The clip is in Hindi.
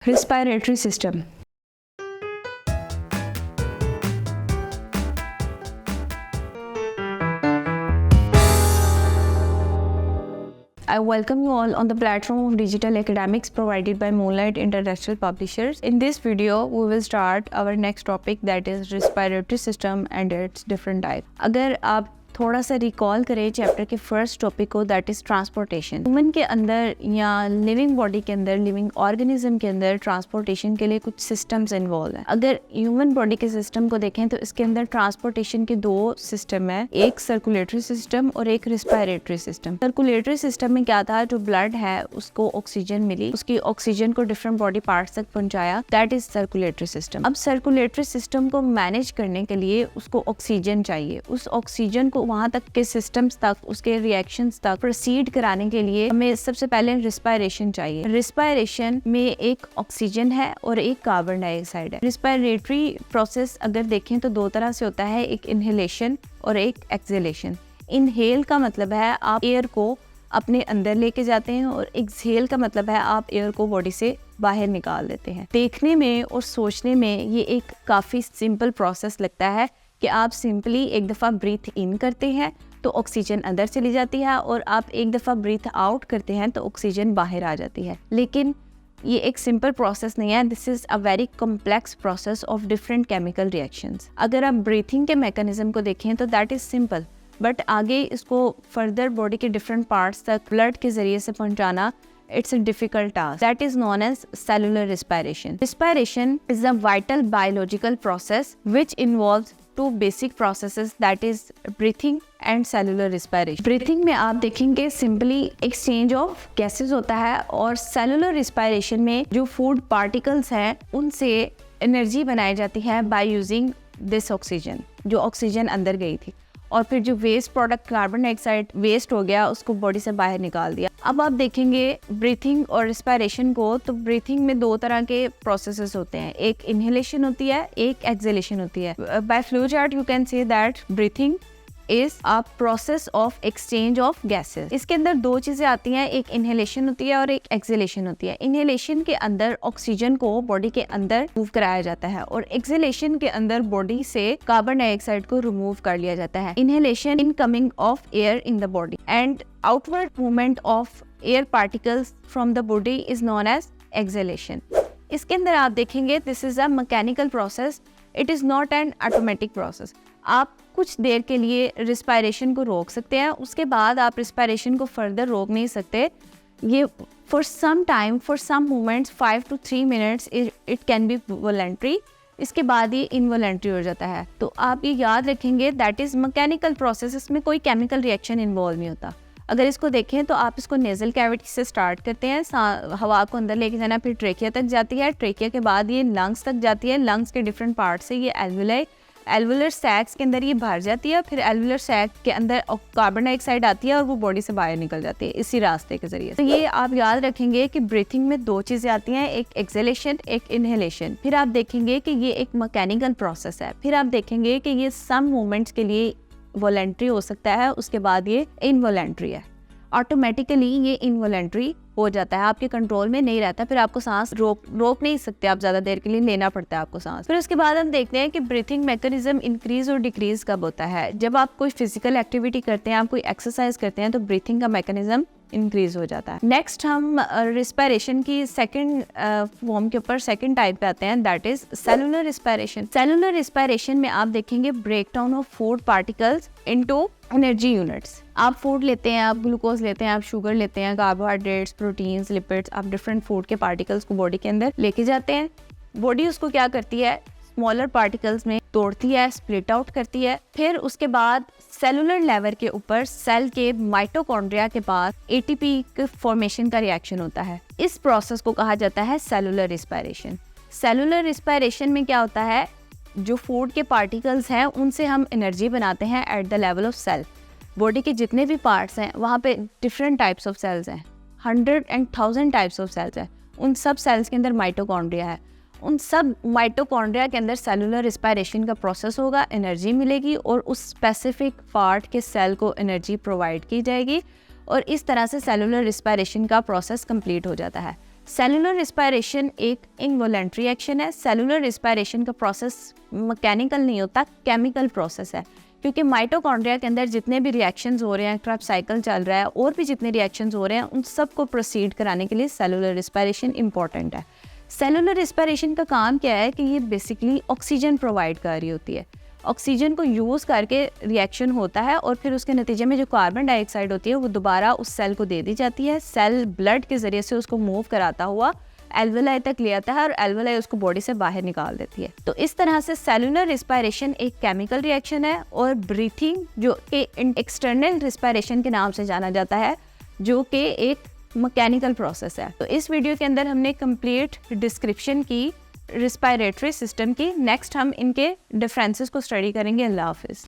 Respiratory system. I welcome you all on the platform of digital academics provided by Moonlight International Publishers. In this video, we will start our next topic, that is respiratory system and its different types. अगर आप थोड़ा सा रिकॉल करें चैप्टर के फर्स्ट टॉपिक को, दैट इज ट्रांसपोर्टेशन। ह्यूमन के अंदर या लिविंग बॉडी के अंदर, लिविंग ऑर्गेनिज्म के अंदर ट्रांसपोर्टेशन के लिए कुछ सिस्टम्स इन्वॉल्व हैं। अगर ह्यूमन बॉडी के सिस्टम को देखें तो इसके अंदर ट्रांसपोर्टेशन के दो सिस्टम है, एक सर्कुलेटरी सिस्टम और एक रिस्पायरेटरी सिस्टम। सर्कुलेटरी सिस्टम में क्या था, जो ब्लड है उसको ऑक्सीजन मिली, उसकी ऑक्सीजन को डिफरेंट बॉडी पार्ट्स तक पहुंचाया, दैट इज सर्कुलेटरी सिस्टम। अब सर्कुलेटरी सिस्टम को मैनेज करने के लिए उसको ऑक्सीजन चाहिए, उस ऑक्सीजन को वहां तक के सिस्टम्स तक, उसके रिएक्शंस तक प्रोसीड कराने के लिए हमें सबसे पहले रिस्पायरेशन चाहिए। रिस्पायरेशन में एक ऑक्सीजन है और एक कार्बन डाइऑक्साइड है। रिस्पायरेटरी प्रोसेस अगर देखें तो दो तरह से होता है, एक इनहेलेशन और एक एक्सहेलेशन। इनहेल का मतलब है आप एयर को अपने अंदर लेके जाते हैं और एक्सहेल का मतलब है आप एयर को बॉडी से बाहर निकाल देते हैं। देखने में और सोचने में ये एक काफ़ी सिंपल प्रोसेस लगता है कि आप सिंपली एक दफ़ा ब्रीथ इन करते हैं तो ऑक्सीजन अंदर चली जाती है और आप एक दफ़ा ब्रीथ आउट करते हैं तो ऑक्सीजन बाहर आ जाती है। लेकिन ये एक सिंपल प्रोसेस नहीं है, this is a very complex process of different chemical reactions. अगर आप ब्रीथिंग के मैकेनिज्म को देखें तो दैट इज़ सिंपल, बट आगे इसको फर्दर बॉडी के डिफरेंट पार्ट्स तक ब्लड के जरिए से पहुंचाना, it's a difficult task. That is known as cellular respiration. Respiration is a vital biological process which involves two basic processes, that is breathing and cellular respiration. Breathing में आप देखेंगे simply exchange of gases होता है, और cellular respiration में जो food particles हैं उनसे energy बनाई जाती है by using this oxygen, जो ऑक्सीजन अंदर गई थी, और फिर जो waste product carbon dioxide waste हो गया उसको बॉडी से बाहर निकाल दिया। अब आप देखेंगे ब्रीथिंग और रिस्पायरेशन को, तो ब्रीथिंग में दो तरह के प्रोसेसेस होते हैं, एक इनहेलेशन होती है, एक एक्सहेलेशन होती है। By flow chart you can say that breathing is a process of exchange of gases. इसके अंदर दो चीजें आती हैं, एक इनहेलेशन होती है और एक एक्सहेलेशन होती है। इनहेलेशन के अंदर ऑक्सीजन को बॉडी के अंदर मूव कराया जाता है और एक्सहेलेशन के अंदर बॉडी से कार्बन डाइऑक्साइड को रिमूव कर लिया जाता है। Inhalation incoming of air in the body and outward movement of air particles from the body is known as exhalation. इसके अंदर आप देखेंगे this is a mechanical process, it is not an automatic process. आप कुछ देर के लिए रिस्पायरेशन को रोक सकते हैं, उसके बाद आप रिस्पायरेशन को फर्दर रोक नहीं सकते। ये for some time, for some moments 5 to 3 minutes it can be voluntary, इसके बाद ये इनवॉलंटरी हो जाता है। तो आप ये याद रखेंगे दैट इज मैकेनिकल प्रोसेस, इसमें कोई केमिकल रिएक्शन इन्वॉल्व नहीं होता। अगर इसको देखें तो आप इसको नेजल कैविटी से स्टार्ट करते हैं, हवा को अंदर लेके जाना, फिर ट्रेकिया तक जाती है, ट्रेकिया के बाद ये लंग्स तक जाती है, लंग्स के डिफरेंट पार्ट से ये एल्वुलाई, एल्वुलर सैक्स के अंदर ये भर जाती है, फिर एल्वुलर सैक के अंदर कार्बन डाइऑक्साइड आती है और वो बॉडी से बाहर निकल जाती है इसी रास्ते के जरिए। तो ये आप याद रखेंगे कि ब्रीथिंग में दो चीज़ें आती हैं, एक एक्सहेलेशन, एक इनहेलेशन। फिर आप देखेंगे कि ये एक मैकेनिकल प्रोसेस है। फिर आप देखेंगे कि ये सम मोमेंट्स के लिए वॉलंटरी हो सकता है, उसके बाद ये इनवॉलंटरी है। ऑटोमेटिकली ये इनवॉलंटरी हो जाता है, आपके कंट्रोल में नहीं रहता, फिर आपको सांस रोक नहीं सकते, आप ज़्यादा देर के लिए लेना पड़ता है आपको सांस। फिर उसके बाद हम देखते हैं कि ब्रीथिंग मैकेनिज्म इंक्रीज और डिक्रीज कब होता है। जब आप कोई फिजिकल एक्टिविटी करते हैं, आप कोई एक्सरसाइज करते हैं तो ब्रीथिंग का मैकेनिज्म इंक्रीज हो जाता है। नेक्स्ट हम रिस्पायरेशन की सेकंड फॉर्म के ऊपर, सेकंड टाइप पे आते हैं, that is cellular respiration. Cellular respiration में आप देखेंगे breakdown of food particles into energy units. आप फूड लेते हैं, आप ग्लूकोज लेते हैं, आप शुगर लेते हैं, कार्बोहाइड्रेट्स, प्रोटीन्स, लिपिड्स, आप डिफरेंट फूड के पार्टिकल्स को बॉडी के अंदर लेके जाते हैं। बॉडी उसको क्या करती है, स्मॉलर पार्टिकल्स में तोड़ती है, स्प्लिट आउट करती है। फिर उसके बाद सेलुलर लेवल के ऊपर सेल के माइटोकॉन्ड्रिया के पास एटीपी के फॉर्मेशन का रिएक्शन होता है। इस प्रोसेस को कहा जाता है सेलुलर रिस्पायरेशन। सेलुलर रिस्पायरेशन में क्या होता है, जो फूड के पार्टिकल्स हैं उनसे हम एनर्जी बनाते हैं at the level of cell. Body के जितने भी पार्ट्स हैं वहाँ पे डिफरेंट टाइप्स ऑफ सेल्स हैं, 100 and 1000 टाइप्स ऑफ सेल्स हैं। उन सब सेल्स के अंदर माइटोकॉन्ड्रिया है, उन सब माइटोकॉन्ड्रिया के अंदर सेलुलर रिस्पायरेशन का प्रोसेस होगा, एनर्जी मिलेगी और उस स्पेसिफिक पार्ट के सेल को एनर्जी प्रोवाइड की जाएगी और इस तरह से सेलुलर रिस्पायरेशन का प्रोसेस कंप्लीट हो जाता है। सेलुलर रिस्पायरेशन एक इनवॉलेंट्री एक्शन है। सेलुलर रिस्पायरेशन का प्रोसेस मैकेनिकल नहीं होता, केमिकल प्रोसेस है, क्योंकि माइटोकॉन्ड्रिया के अंदर जितने भी रिएक्शंस हो रहे हैं, क्रेब्स साइकिल चल रहा है और भी जितने रिएक्शंस हो रहे हैं, उन सब को प्रोसीड कराने के लिए सेलुलर रिस्पायरेशन इंपॉर्टेंट है। सेलुलर रिस्पायरेशन का काम क्या है कि ये बेसिकली ऑक्सीजन प्रोवाइड कर रही होती है। ऑक्सीजन को यूज़ करके रिएक्शन होता है और फिर उसके नतीजे में जो कार्बन डाइऑक्साइड होती है वो दोबारा उस सेल को दे दी जाती है। सेल ब्लड के ज़रिए से उसको मूव कराता हुआ एल्वेलाई तक ले आता है और एल्वेलाई उसको बॉडी से बाहर निकाल देती है। तो इस तरह से सेलुलर रिस्पायरेशन एक केमिकल रिएक्शन है और ब्रीथिंग जो कि एक्सटर्नल रिस्पायरेशन के नाम से जाना जाता है, जो कि एक मैकेनिकल प्रोसेस है। तो इस वीडियो के अंदर हमने कंप्लीट डिस्क्रिप्शन की रिस्पायरेटरी सिस्टम की। नेक्स्ट हम इनके डिफरेंसेस को स्टडी करेंगे। अल्लाह हाफिज़।